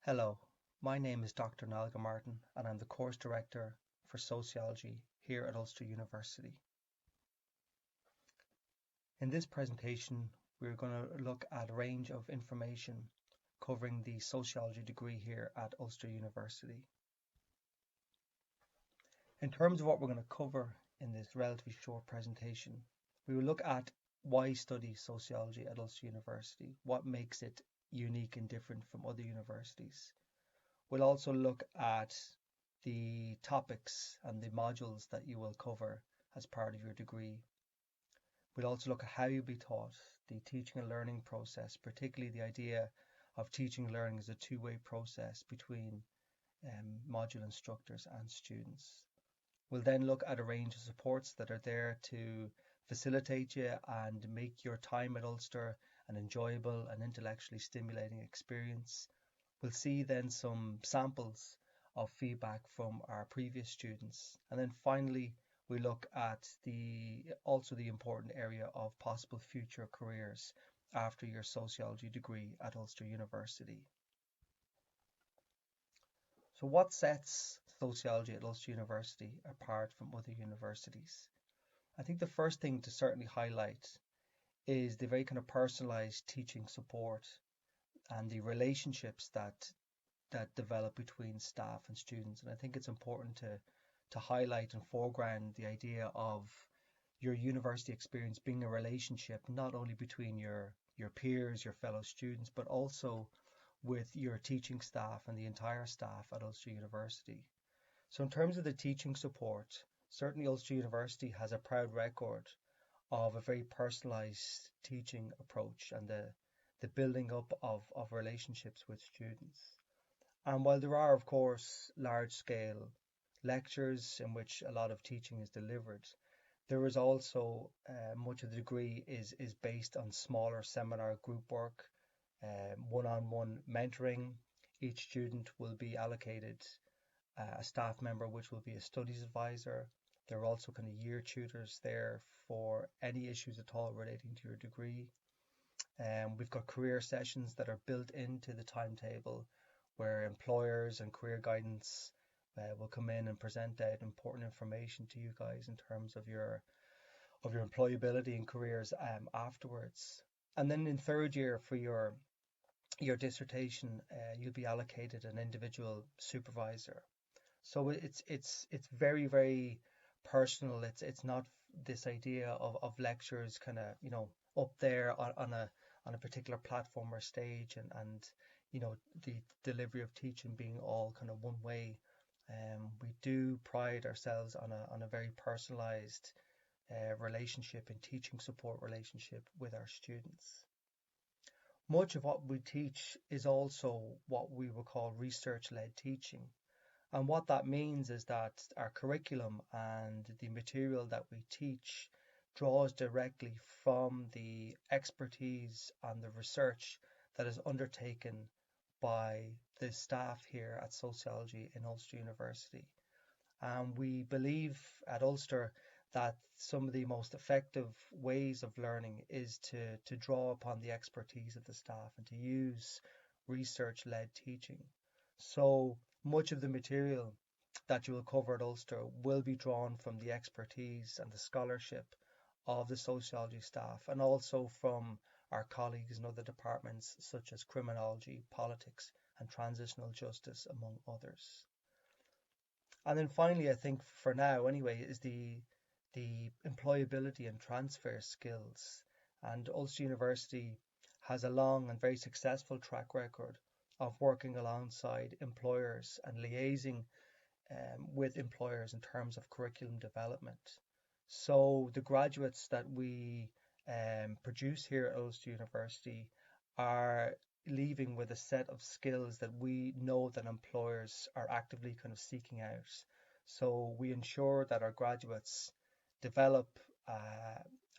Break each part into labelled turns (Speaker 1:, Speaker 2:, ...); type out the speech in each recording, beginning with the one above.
Speaker 1: Hello, my name is Dr. Nalga Martin and I'm the course director for Sociology here at Ulster University. In this presentation, we're going to look at a range of information covering the Sociology degree here at Ulster University. In terms of what we're going to cover in this relatively short presentation, we will look at why study Sociology at Ulster University, what makes it unique and different from other universities. We'll also look at the topics and the modules that you will cover as part of your degree. We'll also look at how you'll be taught, the teaching and learning process, particularly the idea of teaching and learning as a two-way process between module instructors and students. We'll then look at a range of supports that are there to facilitate you and make your time at Ulster an enjoyable and intellectually stimulating experience. We'll see then some samples of feedback from our previous students. And then finally, we look at the important area of possible future careers after your sociology degree at Ulster University. So what sets sociology at Ulster University apart from other universities? I think the first thing to certainly highlight is the very kind of personalized teaching support and the relationships that develop between staff and students. And I think it's important to highlight and foreground the idea of your university experience being a relationship not only between your peers, your fellow students, but also with your teaching staff and the entire staff at Ulster University. So in terms of the teaching support, certainly Ulster University has a proud record of a very personalized teaching approach and the building up of relationships with students. And while there are, of course, large-scale lectures in which a lot of teaching is delivered, there is also much of the degree is based on smaller seminar group work, one-on-one mentoring. Each student will be allocated a staff member, which will be a studies advisor. There are also kind of year tutors there for any issues at all relating to your degree. We've got career sessions that are built into the timetable where employers and career guidance will come in and present out important information to you guys in terms of your employability and careers afterwards. And then in third year for your dissertation, you'll be allocated an individual supervisor. So it's very, very personal. It's not this idea of lectures kind of up there on a particular platform or stage and the delivery of teaching being all kind of one way. We do pride ourselves on a very personalized relationship and teaching support relationship with our students. Much of what we teach is also what we would call research-led teaching. And what that means is that our curriculum and the material that we teach draws directly from the expertise and the research that is undertaken by the staff here at Sociology in Ulster University. And we believe at Ulster that some of the most effective ways of learning is to draw upon the expertise of the staff and to use research-led teaching. So much of the material that you will cover at Ulster will be drawn from the expertise and the scholarship of the sociology staff and also from our colleagues in other departments such as criminology, politics and transitional justice, among others. And then finally, I think for now anyway, is the employability and transfer skills. And Ulster University has a long and very successful track record of working alongside employers and liaising with employers in terms of curriculum development. So the graduates that we produce here at Ulster University are leaving with a set of skills that we know that employers are actively kind of seeking out. So we ensure that our graduates develop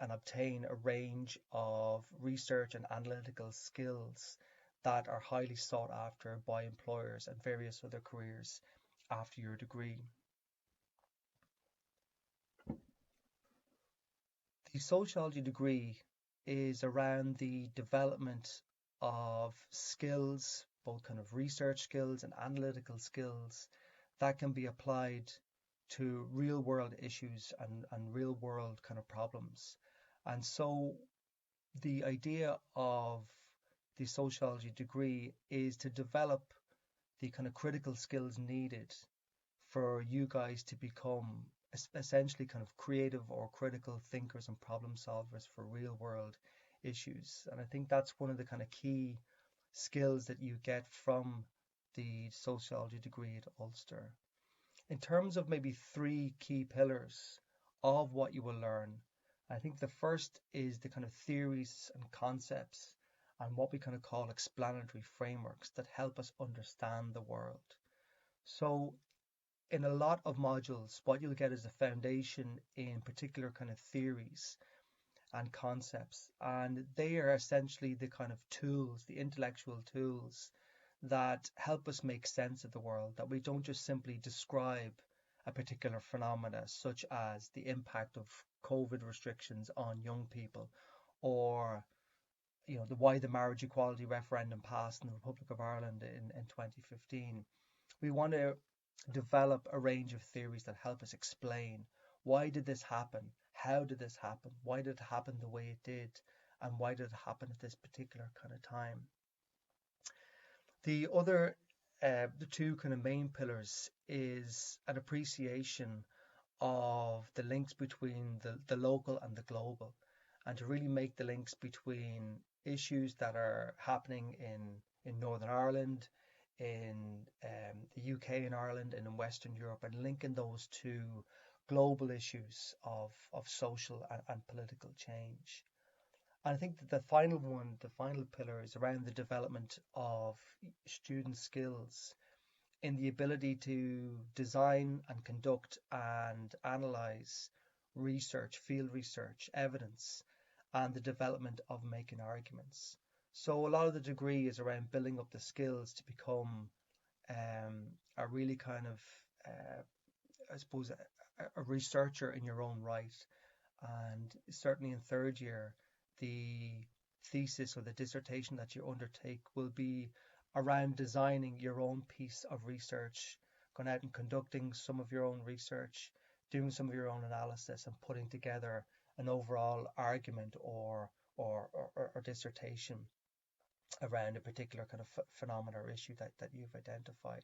Speaker 1: and obtain a range of research and analytical skills that are highly sought after by employers and various other careers after your degree. The sociology degree is around the development of skills both kind of research skills and analytical skills that can be applied to real world issues and real world kind of problems. And so the idea of the sociology degree is to develop the kind of critical skills needed for you guys to become essentially kind of creative or critical thinkers and problem solvers for real world issues. And I think that's one of the kind of key skills that you get from the sociology degree at Ulster. In terms of maybe three key pillars of what you will learn, I think the first is the kind of theories and concepts and what we kind of call explanatory frameworks that help us understand the world. So in a lot of modules, what you'll get is a foundation in particular kind of theories and concepts, and they are essentially the kind of tools, the intellectual tools that help us make sense of the world, that we don't just simply describe a particular phenomena, such as the impact of COVID restrictions on young people, or why the marriage equality referendum passed in the Republic of Ireland in 2015. We want to develop a range of theories that help us explain why did this happen, how did this happen, why did it happen the way it did, and why did it happen at this particular kind of time. The two kind of main pillars is an appreciation of the links between the local and the global, and to really make the links between issues that are happening in Northern Ireland, in the UK and Ireland, and in Western Europe, and linking those to global issues of social and political change. And I think that the final pillar is around the development of student skills in the ability to design and conduct and analyze research, field research, evidence, and the development of making arguments. So a lot of the degree is around building up the skills to become a really kind of, I suppose, a researcher in your own right. And certainly in third year, the thesis or the dissertation that you undertake will be around designing your own piece of research, going out and conducting some of your own research, doing some of your own analysis, and putting together an overall argument or dissertation around a particular kind of phenomena or issue that you've identified.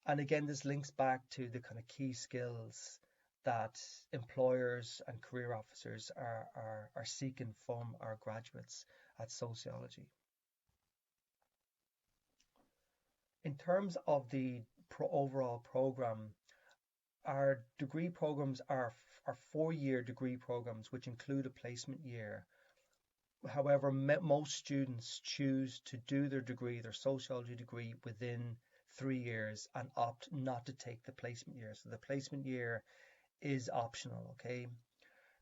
Speaker 1: And again, this links back to the kind of key skills that employers and career officers are seeking from our graduates at sociology. In terms of the overall program, our degree programs are 4-year degree programs, which include a placement year. However, most students choose to do their sociology degree within 3 years and opt not to take the placement year. So the placement year is optional, okay?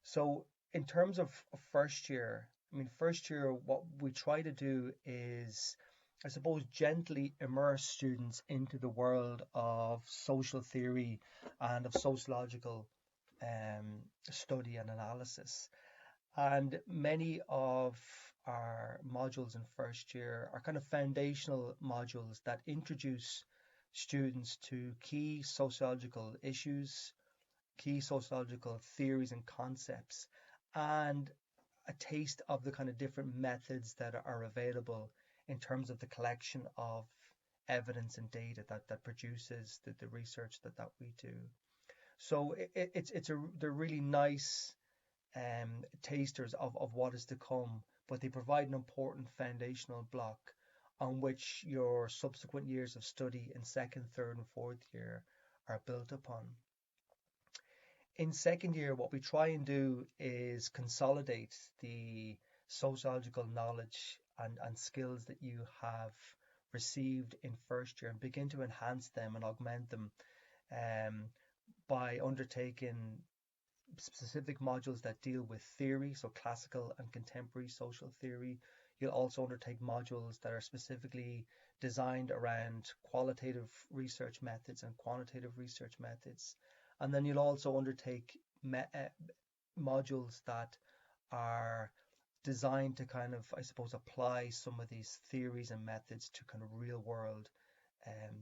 Speaker 1: So in terms of first year, what we try to do is, I suppose, gently immerse students into the world of social theory and of sociological study and analysis. And many of our modules in first year are kind of foundational modules that introduce students to key sociological issues, key sociological theories and concepts, and a taste of the kind of different methods that are available in terms of the collection of evidence and data that produces the research that we do. So they're really nice tasters of what is to come, but they provide an important foundational block on which your subsequent years of study in second, third, and fourth year are built upon. In second year, what we try and do is consolidate the sociological knowledge and skills that you have received in first year and begin to enhance them and augment them by undertaking specific modules that deal with theory, so classical and contemporary social theory. You'll also undertake modules that are specifically designed around qualitative research methods and quantitative research methods. And then you'll also undertake modules that are designed to kind of, I suppose, apply some of these theories and methods to kind of real world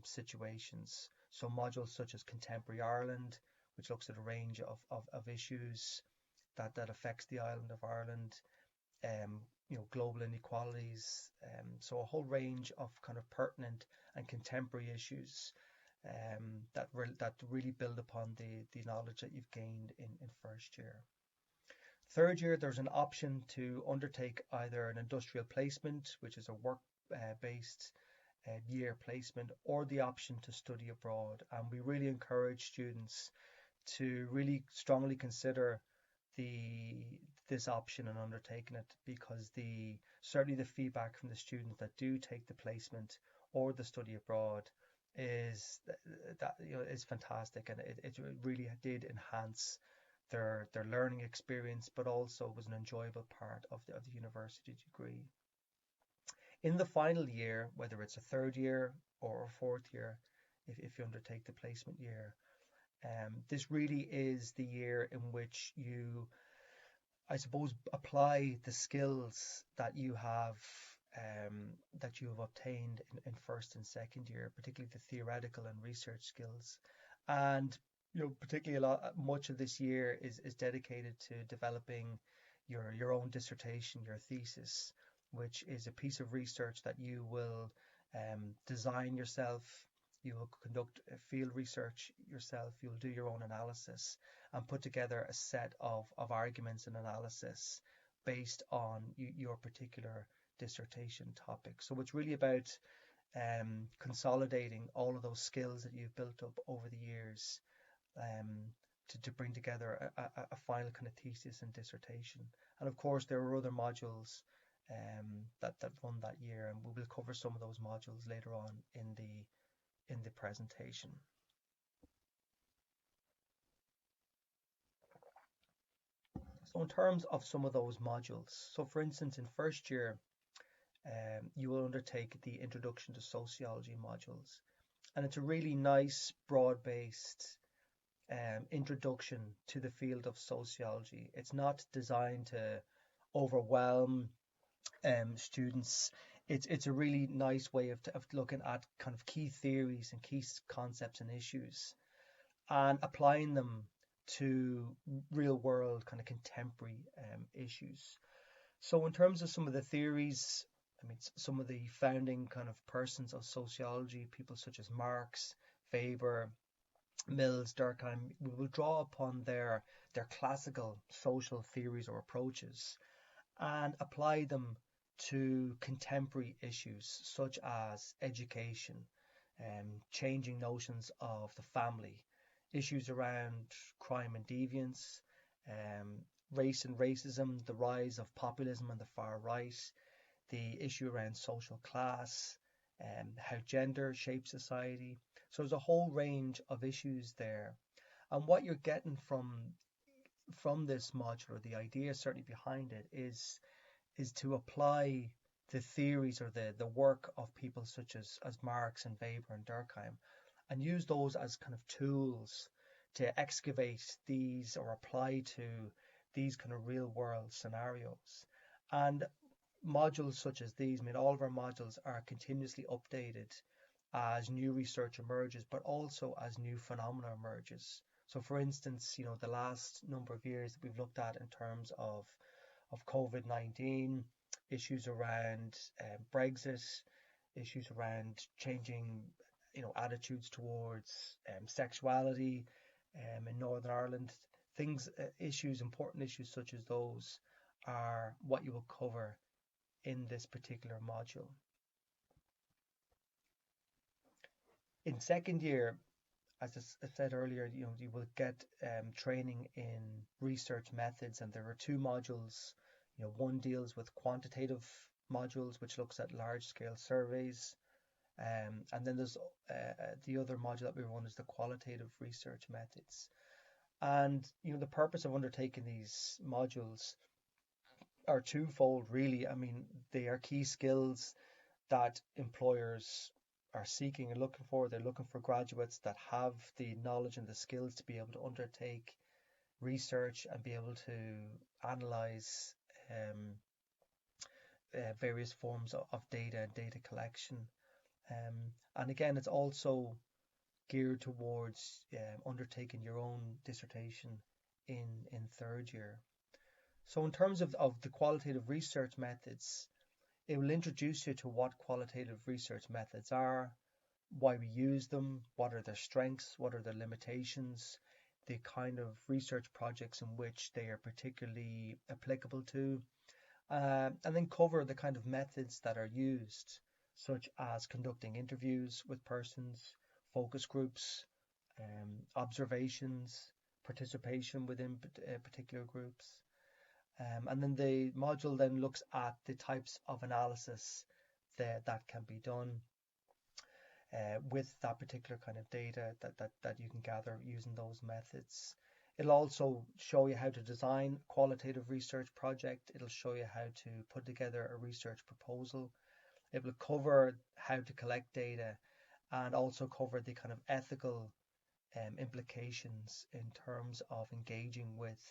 Speaker 1: situations. So modules such as Contemporary Ireland, which looks at a range of issues that affects the island of Ireland, global inequalities, so a whole range of kind of pertinent and contemporary issues that really build upon the knowledge that you've gained in first year. Third year, there's an option to undertake either an industrial placement, which is a work-based year placement, or the option to study abroad. And we really encourage students to really strongly consider this option and undertaking it, because certainly the feedback from the students that do take the placement or the study abroad is fantastic, and it really did enhance their learning experience, but also was an enjoyable part of the university degree. In the final year, whether it's a third year or a fourth year, if you undertake the placement year, this really is the year in which you, I suppose, apply the skills that you have obtained in first and second year, particularly the theoretical and research skills. And particularly much of this year is dedicated to developing your own dissertation, your thesis, which is a piece of research that you will design yourself. You will conduct field research yourself. You'll do your own analysis and put together a set of arguments and analysis based on your particular dissertation topic. So it's really about consolidating all of those skills that you've built up over the years to bring together a final kind of thesis and dissertation. And of course, there are other modules that run that year, and we will cover some of those modules later on in the presentation. So in terms of some of those modules, so for instance, in first year, you will undertake the Introduction to Sociology modules, and it's a really nice, broad-based introduction to the field of sociology. It's not designed to overwhelm students. It's a really nice way of looking at kind of key theories and key concepts and issues, and applying them to real world kind of contemporary issues. So in terms of some of the theories, I mean, some of the founding kind of persons of sociology, people such as Marx, Weber, Mills, Durkheim, we will draw upon their classical social theories or approaches and apply them to contemporary issues such as education, changing notions of the family, issues around crime and deviance, race and racism, the rise of populism on the far right, the issue around social class, how gender shapes society. So there's a whole range of issues there. And what you're getting from this module, or the idea certainly behind it, is to apply the theories or the work of people such as Marx and Weber and Durkheim, and use those as kind of tools to excavate these or apply to these kind of real world scenarios. And modules such as these, I mean, all of our modules are continuously updated as new research emerges, but also as new phenomena emerges. So for instance, the last number of years that we've looked at in terms of COVID-19, issues around Brexit, issues around changing attitudes towards sexuality in Northern Ireland, important issues such as those are what you will cover in this particular module. In second year, as I said earlier, you will get training in research methods, and there are two modules. One deals with quantitative modules, which looks at large-scale surveys, and then there's the other module that we run is the qualitative research methods. And the purpose of undertaking these modules are twofold, really. I mean, they are key skills that employers are seeking and looking for. They're looking for graduates that have the knowledge and the skills to be able to undertake research and be able to analyze various forms of data and data collection. And again, it's also geared towards undertaking your own dissertation in third year. So in terms of the qualitative research methods, it will introduce you to what qualitative research methods are, why we use them, what are their strengths, what are their limitations, the kind of research projects in which they are particularly applicable to, and then cover the kind of methods that are used, such as conducting interviews with persons, focus groups, observations, participation within particular groups. And then the module then looks at the types of analysis that can be done with that particular kind of data that you can gather using those methods. It'll also show you how to design a qualitative research project. It'll show you how to put together a research proposal. It will cover how to collect data and also cover the kind of ethical implications in terms of engaging with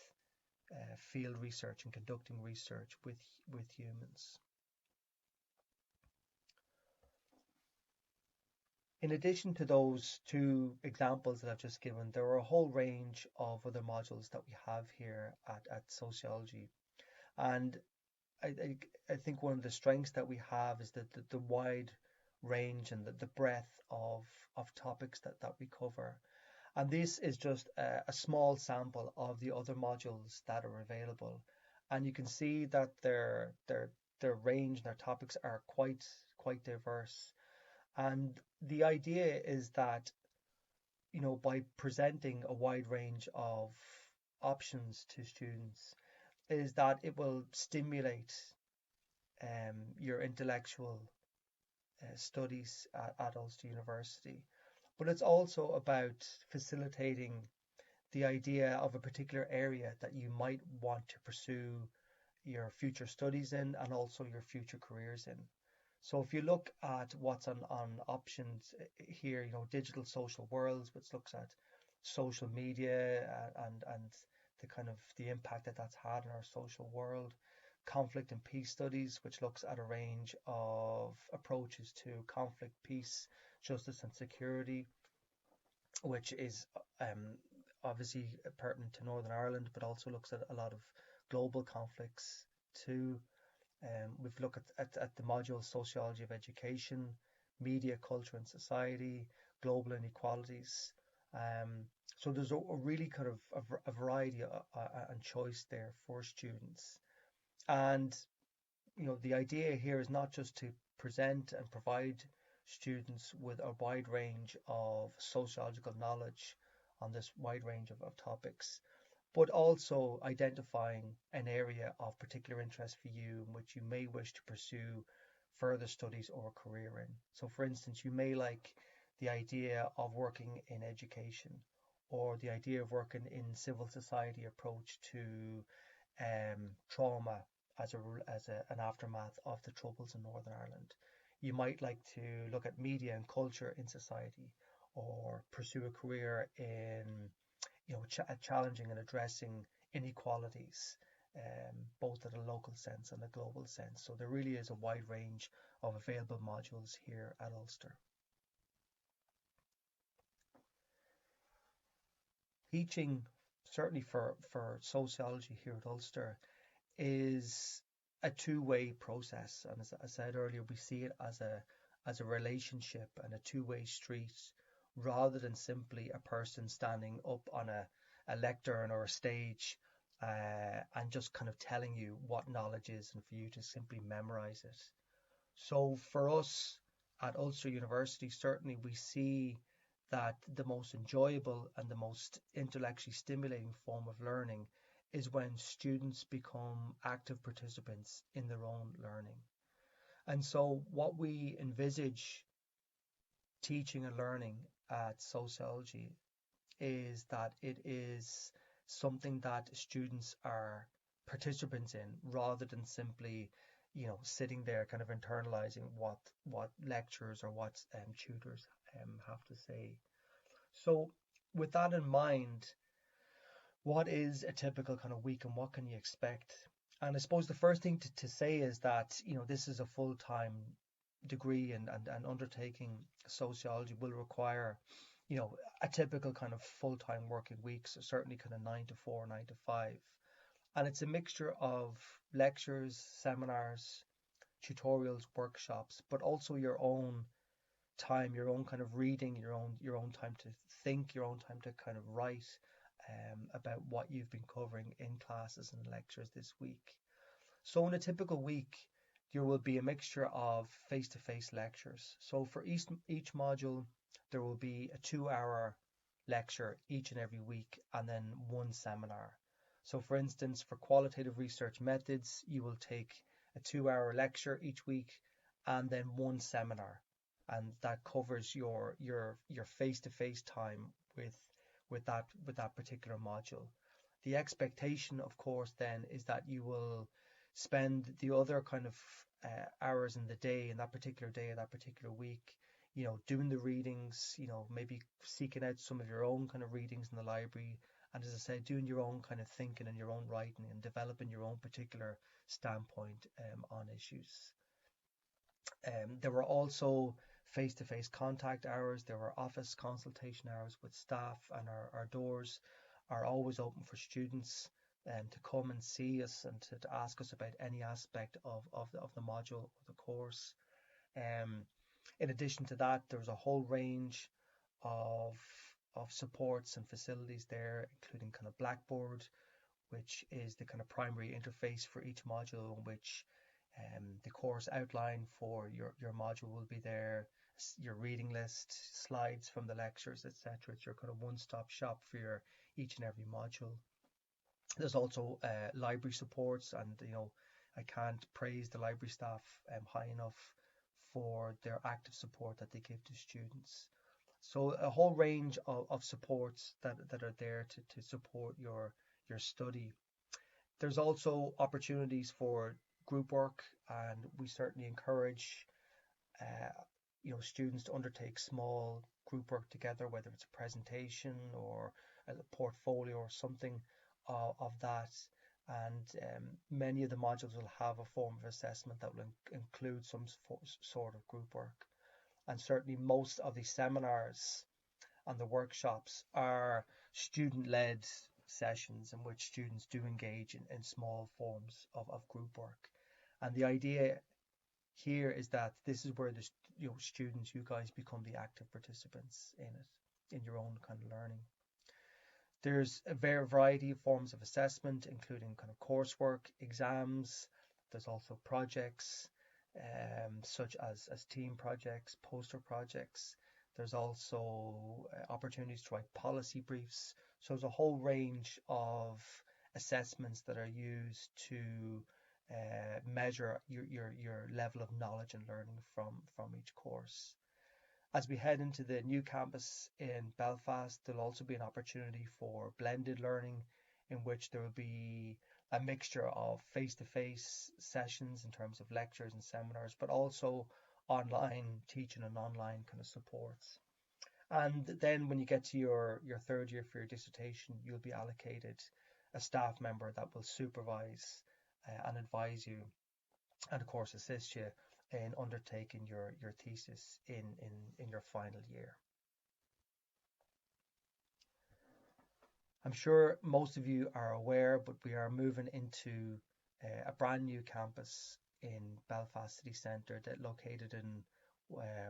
Speaker 1: field research and conducting research with humans. In addition to those two examples that I've just given, there are a whole range of other modules that we have here at Sociology. And I think one of the strengths that we have is that the wide range and the breadth of topics that we cover. And this is just a small sample of the other modules that are available. And you can see that their range and their topics are quite diverse. And the idea is that, by presenting a wide range of options to students, is that it will stimulate your intellectual studies at Ulster University. But it's also about facilitating the idea of a particular area that you might want to pursue your future studies in and also your future careers in. So if you look at what's on options here, digital social worlds, which looks at social media and the kind of the impact that's had on our social world, conflict and peace studies, which looks at a range of approaches to conflict, peace, justice and security, which is obviously pertinent to Northern Ireland, but also looks at a lot of global conflicts too. We've looked at the module Sociology of Education, Media, Culture and Society, Global Inequalities. So there's a really kind of a variety and choice there for students. And, the idea here is not just to present and provide students with a wide range of sociological knowledge on this wide range of topics, but also identifying an area of particular interest for you in which you may wish to pursue further studies or career in. So for instance, you may like the idea of working in education or the idea of working in civil society approach to trauma as an aftermath of the Troubles in Northern Ireland. You might like to look at media and culture in society or pursue a career in challenging and addressing inequalities, both at a local sense and a global sense. So there really is a wide range of available modules here at Ulster. Teaching, certainly for sociology here at Ulster, is a two-way process. And as I said earlier, we see it as a relationship and a two-way street, rather than simply a person standing up on a lectern or a stage and just kind of telling you what knowledge is and for you to simply memorize it. So for us at Ulster University, certainly we see that the most enjoyable and the most intellectually stimulating form of learning is when students become active participants in their own learning. And so what we envisage teaching and learning at sociology is that it is something that students are participants in rather than simply sitting there kind of internalizing what lecturers or what tutors have to say. So with that in mind, what is a typical kind of week and what can you expect? And I suppose the first thing to say is that, this is a full-time degree, and undertaking sociology will require, a typical kind of full-time working week, so certainly kind of 9 to 4, 9 to 5. And it's a mixture of lectures, seminars, tutorials, workshops, but also your own time, your own kind of reading, your own time to think, your own time to kind of write about what you've been covering in classes and lectures this week. So in a typical week, there will be a mixture of face-to-face lectures. So for each module, there will be a 2 hour lecture each and every week, and then one seminar. So for instance, for qualitative research methods, you will take a 2 hour lecture each week and then one seminar. And that covers your face-to-face time with that particular module. The expectation, of course, then is that you will spend the other kind of hours in the day, in that particular day, or that particular week, doing the readings, maybe seeking out some of your own kind of readings in the library. And as I said, doing your own kind of thinking and your own writing and developing your own particular standpoint on issues. There were also face-to-face contact hours. There were office consultation hours with staff, and our doors are always open for students to come and see us and to ask us about any aspect of the module or the course. Um, in addition to that, there was a whole range of supports and facilities there, including kind of Blackboard, which is the kind of primary interface for each module, in which the course outline for your module will be there, your reading list, slides from the lectures, etc. It's your kind of one-stop shop for your each and every module. There's also library supports, and I can't praise the library staff high enough for their active support that they give to students. So a whole range of supports that are there to support your study. There's also opportunities for group work, and we certainly encourage students to undertake small group work together, whether it's a presentation or a portfolio or something of that. And many of the modules will have a form of assessment that will include some sort of group work. And certainly most of the seminars and the workshops are student-led sessions in which students do engage in small forms of group work. And the idea here is that this is where the students, you guys, become the active participants in it, in your own kind of learning. There's a variety of forms of assessment, including kind of coursework, exams. There's also projects, such as team projects, poster projects. There's also opportunities to write policy briefs. So there's a whole range of assessments that are used to measure your level of knowledge and learning from each course. As we head into the new campus in Belfast, there'll also be an opportunity for blended learning, in which there will be a mixture of face-to-face sessions in terms of lectures and seminars, but also online teaching and online kind of supports. And then when you get to your third year for your dissertation, you'll be allocated a staff member that will supervise and advise you, and of course assist you in undertaking your thesis in your final year. I'm sure most of you are aware, but we are moving into a brand new campus in Belfast City Centre, that located in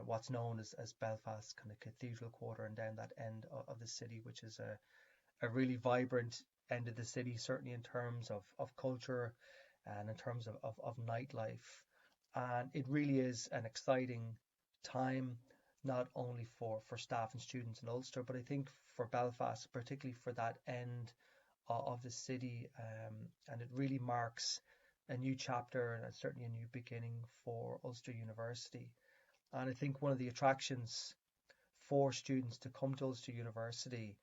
Speaker 1: what's known as Belfast kind of Cathedral Quarter, and down that end of the city, which is a really vibrant end of the city, certainly in terms of culture and in terms of nightlife. And it really is an exciting time, not only for staff and students in Ulster, but I think for Belfast, particularly for that end of the city. And it really marks a new chapter, and certainly a new beginning for Ulster University. And I think one of the attractions for students to come to Ulster University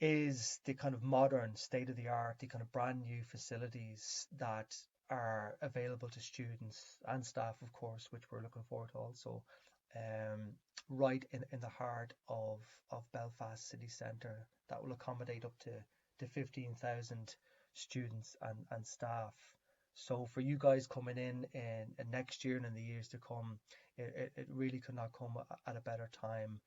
Speaker 1: is the kind of modern, state-of-the-art, the kind of brand new facilities that are available to students and staff, of course, which we're looking forward to also, right in the heart of Belfast city centre, that will accommodate up to 15,000 students and staff. So for you guys coming in next year and in the years to come, it really could not come at a better time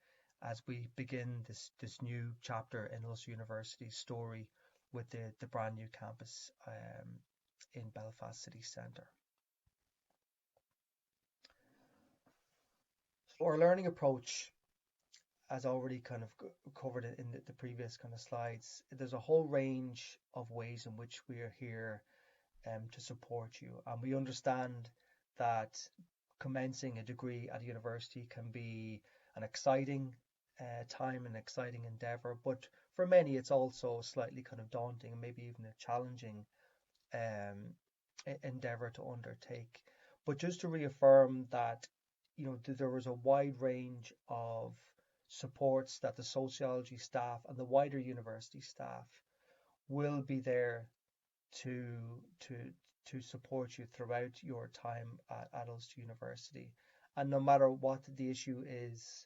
Speaker 1: as we begin this new chapter in Ulster University's story with the brand new campus in Belfast city centre. So our learning approach, as already kind of covered in the previous kind of slides, there's a whole range of ways in which we are here to support you. And we understand that commencing a degree at a university can be an exciting time, an exciting endeavour, but for many it's also slightly kind of daunting and maybe even a challenging um, endeavour to undertake. But just to reaffirm that, there was a wide range of supports that the sociology staff and the wider university staff will be there to to to support you throughout your time at Ulster University. And no matter what the issue is,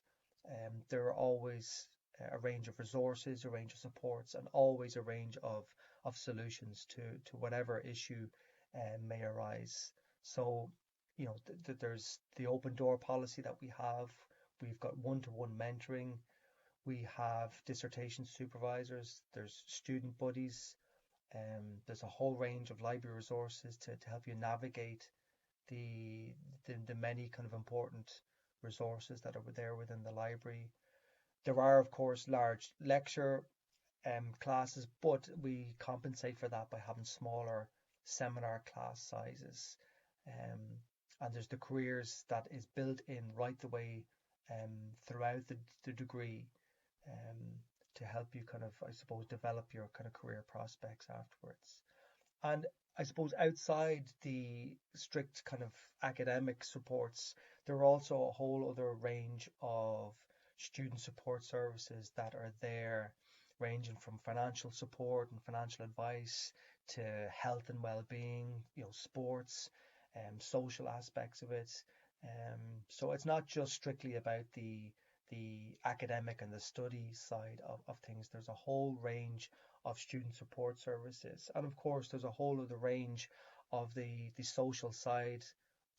Speaker 1: there are always a range of resources, a range of supports, and always a range of solutions to whatever issue may arise. So, there's the open door policy that we have. We've got one-to-one mentoring. We have dissertation supervisors. There's student buddies. There's a whole range of library resources to help you navigate the, the many kind of important resources that are there within the library. There are, of course, large lecture classes, but we compensate for that by having smaller seminar class sizes. Um, and there's the careers that is built in right the way throughout the degree um, to help you kind of, I suppose, develop your kind of career prospects afterwards. And I suppose outside the strict kind of academic supports, there are also a whole other range of student support services that are there, ranging from financial support and financial advice to health and well-being, sports, social aspects of it. So it's not just strictly about the academic and the study side of things. There's a whole range of student support services. And of course, there's a whole other range of the social side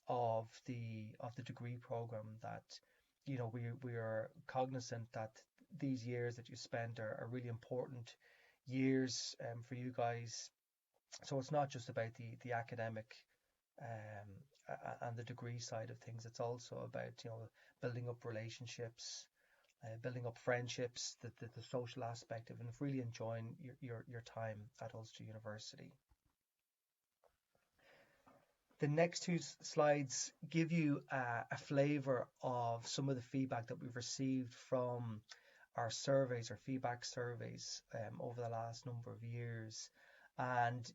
Speaker 1: of the degree program that, we are cognizant that these years that you spent are really important years for you guys. So it's not just about the academic and the degree side of things. It's also about, building up relationships, building up friendships, the social aspect of it, and really enjoying your time at Ulster University. The next two slides give you a flavour of some of the feedback that we've received from our surveys, our feedback surveys over the last number of years. And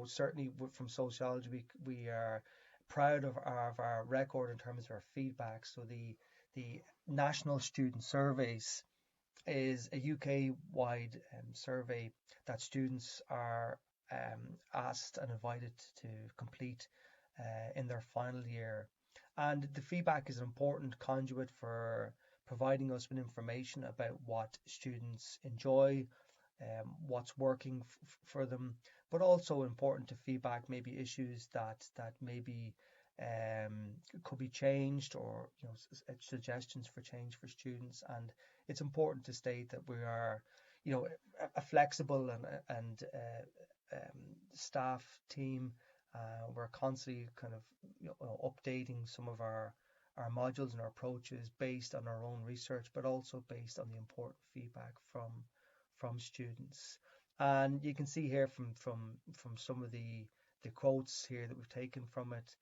Speaker 1: certainly from sociology, we are proud of our record in terms of our feedback. So the national student surveys is a UK-wide survey that students are asked and invited to complete in their final year. And the feedback is an important conduit for providing us with information about what students enjoy, what's working for them, but also important to feedback maybe issues that maybe could be changed, or suggestions for change for students. And it's important to state that we are a flexible and staff team. We're constantly kind of updating some of our modules and our approaches based on our own research, but also based on the important feedback from students. And you can see here from some of the quotes here that we've taken from it,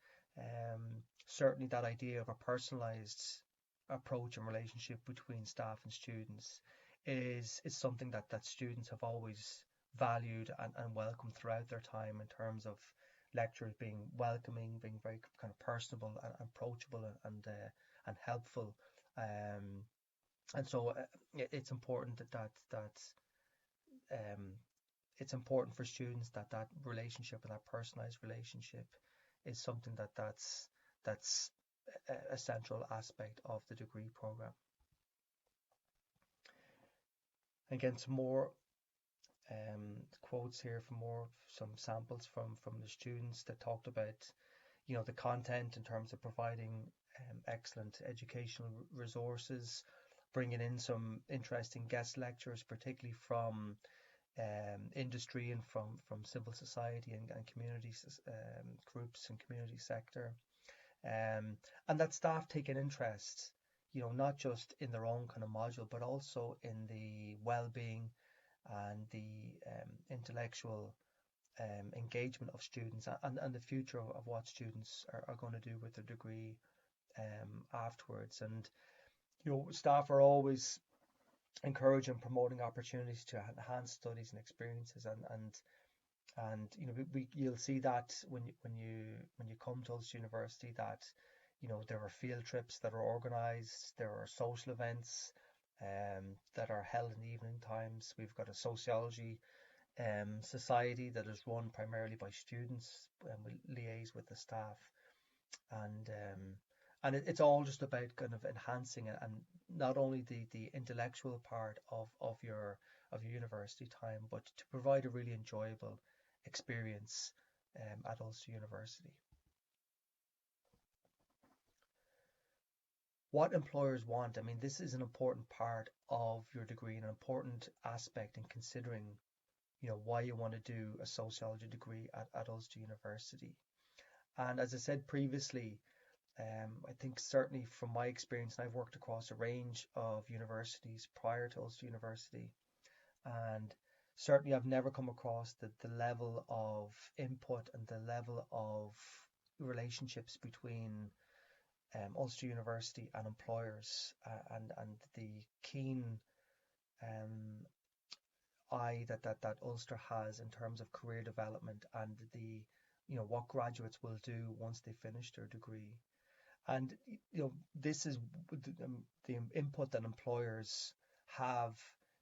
Speaker 1: certainly that idea of a personalized approach and relationship between staff and students is something that students have always valued and welcomed throughout their time, in terms of lecturers being welcoming, being very kind of personable and approachable and helpful. And so it's important that it's important for students that relationship and that personalized relationship is something that's a central aspect of the degree program. Again, some more quotes here from some samples from the students that talked about the content in terms of providing excellent educational resources, bringing in some interesting guest lecturers, particularly from industry and from civil society and community groups and community sector, and that staff take an interest, not just in their own kind of module, but also in the well-being and the intellectual engagement of students and the future of what students are going to do with their degree afterwards. And staff are always encouraging, promoting opportunities to enhance studies and experiences, and you'll see that when you come to Ulster University, that there are field trips that are organised, there are social events that are held in the evening times. We've got a sociology society that is run primarily by students, and we liaise with the staff, and it's all just about kind of enhancing it, and not only the intellectual part of your university time, but to provide a really enjoyable experience at Ulster University. What employers want, I mean, this is an important part of your degree, an important aspect in considering why you want to do a sociology degree at Ulster University. And as I said previously, I think certainly from my experience, and I've worked across a range of universities prior to Ulster University, and certainly I've never come across the level of input and the level of relationships between Ulster University and employers, and the keen um, eye that Ulster has in terms of career development, and the what graduates will do once they finish their degree. And this is the input that employers have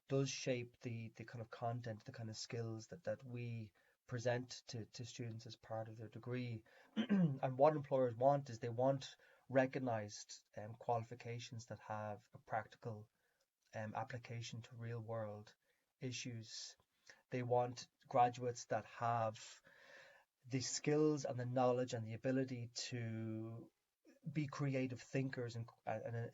Speaker 1: does shape the kind of content, the kind of skills that we present to students as part of their degree. And what employers want is they want recognized qualifications that have a practical application to real world issues. They want graduates that have the skills and the knowledge and the ability to be creative thinkers, and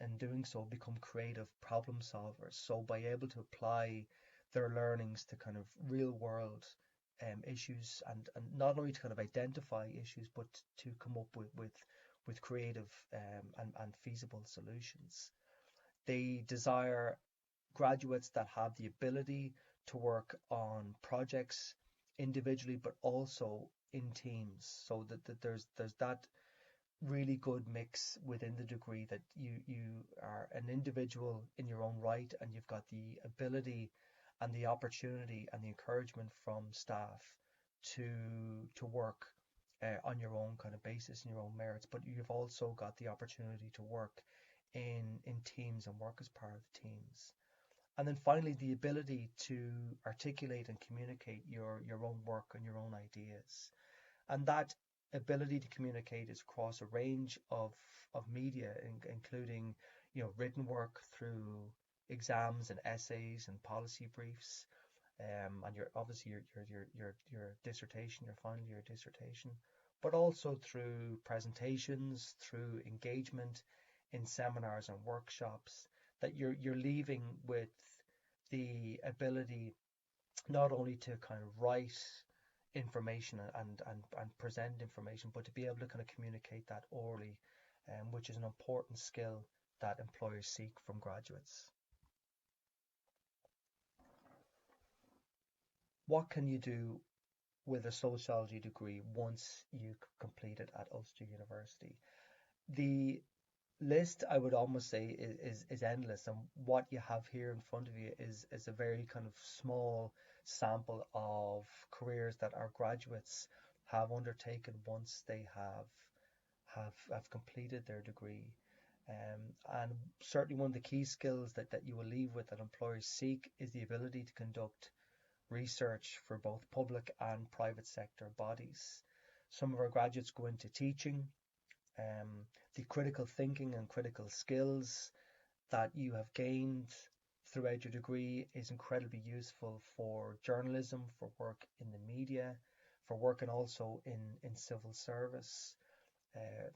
Speaker 1: in doing so become creative problem solvers. So by able to apply their learnings to kind of real world issues, and not only to kind of identify issues, but to come up with creative and feasible solutions. They desire graduates that have the ability to work on projects individually, but also in teams, so that there's that really good mix within the degree, that you are an individual in your own right, and you've got the ability and the opportunity and the encouragement from staff to work on your own kind of basis and your own merits, but you've also got the opportunity to work in teams and work as part of the teams. And then finally, the ability to articulate and communicate your own work and your own ideas. And that ability to communicate is across a range of media, including written work through exams and essays and policy briefs, and your dissertation, your final year dissertation, but also through presentations, through engagement in seminars and workshops, that you're leaving with the ability not only to kind of write information and present information, but to be able to kind of communicate that orally, which is an important skill that employers seek from graduates. What can you do with a sociology degree once you complete it at Ulster University? The list, I would almost say, is endless, and what you have here in front of you is a very kind of small sample of careers that our graduates have undertaken once they have completed their degree. And certainly one of the key skills that you will leave with, that employers seek, is the ability to conduct research for both public and private sector bodies. Some of our graduates go into teaching. The critical thinking and critical skills that you have gained throughout your degree is incredibly useful for journalism, for work in the media, for working also in civil service.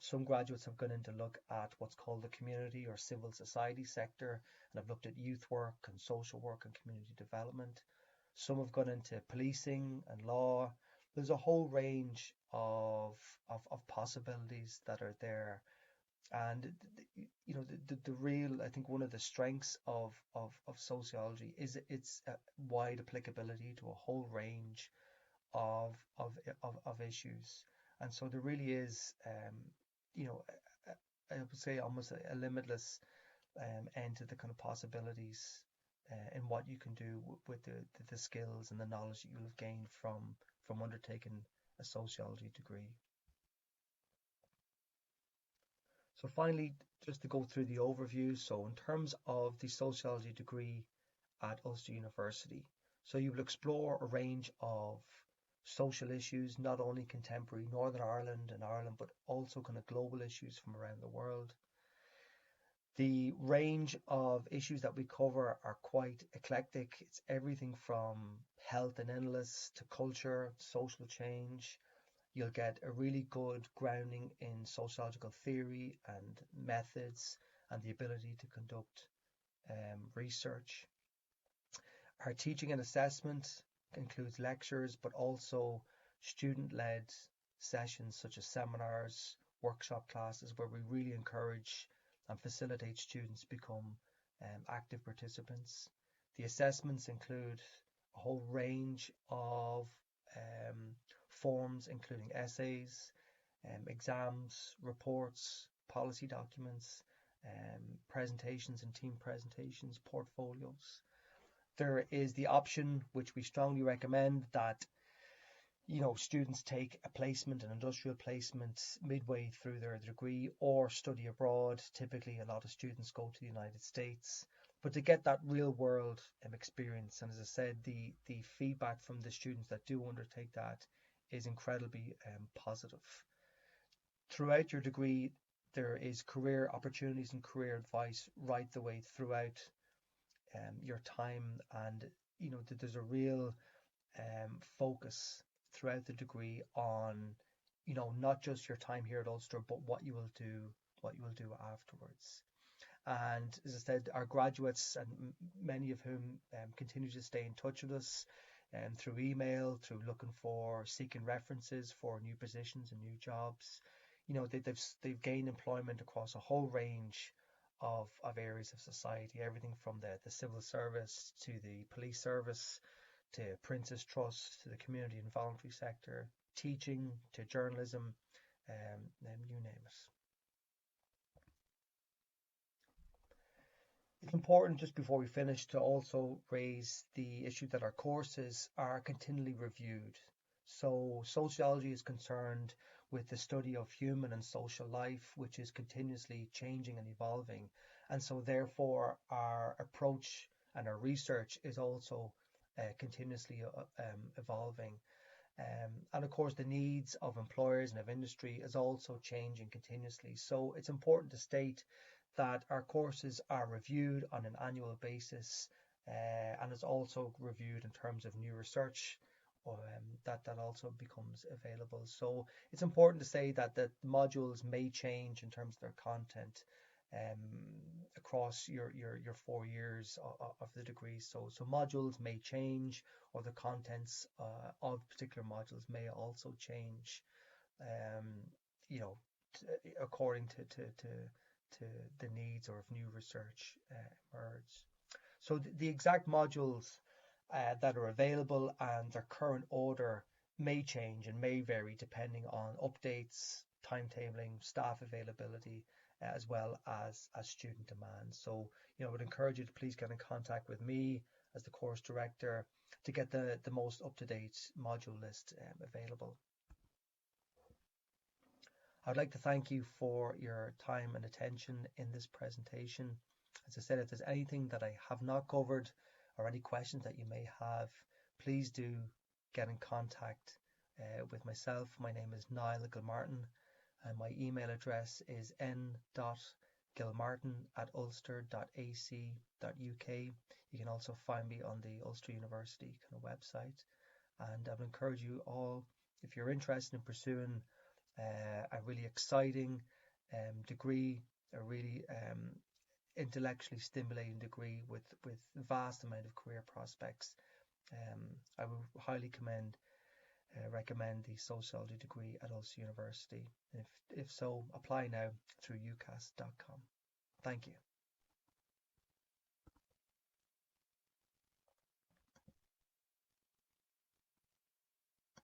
Speaker 1: Some graduates have gone in to look at what's called the community or civil society sector, and have looked at youth work and social work and community development. Some have gone into policing and law. There's a whole range of possibilities that are there. And the real, I think one of the strengths of sociology is its wide applicability to a whole range of of issues. And so there really is, you know, I would say almost a limitless end to the kind of possibilities in what you can do with the skills and the knowledge that you'll have gained from undertaking a sociology degree. So finally, just to go through the overview. So in terms of the sociology degree at Ulster University, so you will explore a range of social issues, not only contemporary Northern Ireland and Ireland, but also kind of global issues from around the world. The range of issues that we cover are quite eclectic. It's everything from health and illness to culture, social change. You'll get a really good grounding in sociological theory and methods and the ability to conduct research. Our teaching and assessment includes lectures, but also student-led sessions such as seminars, workshop classes, where we really encourage and facilitate students to become active participants. The assessments include a whole range of forms, including essays, exams, reports, policy documents, presentations and team presentations, portfolios. There is the option, which we strongly recommend, that students take a placement, an industrial placement, midway through their degree or study abroad. Typically, a lot of students go to the United States, but to get that real world experience. And as I said, the feedback from the students that do undertake that is incredibly positive. Throughout your degree, there is career opportunities and career advice right the way throughout your time, and there's a real focus throughout the degree on not just your time here at Ulster, but what you will do afterwards. And as I said, our graduates, and many of whom continue to stay in touch with us through email, through seeking references for new positions and new jobs. They've gained employment across a whole range of areas of society, everything from the civil service to the police service, to Prince's Trust, to the community and voluntary sector, teaching, to journalism, and you name it. It's important, just before we finish, to also raise the issue that our courses are continually reviewed. So sociology is concerned with the study of human and social life, which is continuously changing and evolving. And so therefore our approach and our research is also continuously evolving. And of course the needs of employers and of industry is also changing continuously. So it's important to state that our courses are reviewed on an annual basis, and it's also reviewed in terms of new research that also becomes available. So it's important to say that the modules may change in terms of their content across your 4 years of the degree. So modules may change, or the contents of particular modules may also change, according to the needs or if new research emerge. So the exact modules that are available and their current order may change and may vary depending on updates, timetabling, staff availability, as well as student demand. So I would encourage you to please get in contact with me as the course director to get the most up-to-date module list available. I'd like to thank you for your time and attention in this presentation. As I said, if there's anything that I have not covered or any questions that you may have, please do get in contact with myself. My name is Niall Gilmartin, and my email address is n.gilmartin gilmartin@ulster.ac.uk. You can also find me on the Ulster University kind of website. And I would encourage you all, if you're interested in pursuing a really exciting degree, a really intellectually stimulating degree with vast amount of career prospects, I would highly recommend the sociology degree at Ulster University. If so, apply now through ucas.com. Thank you.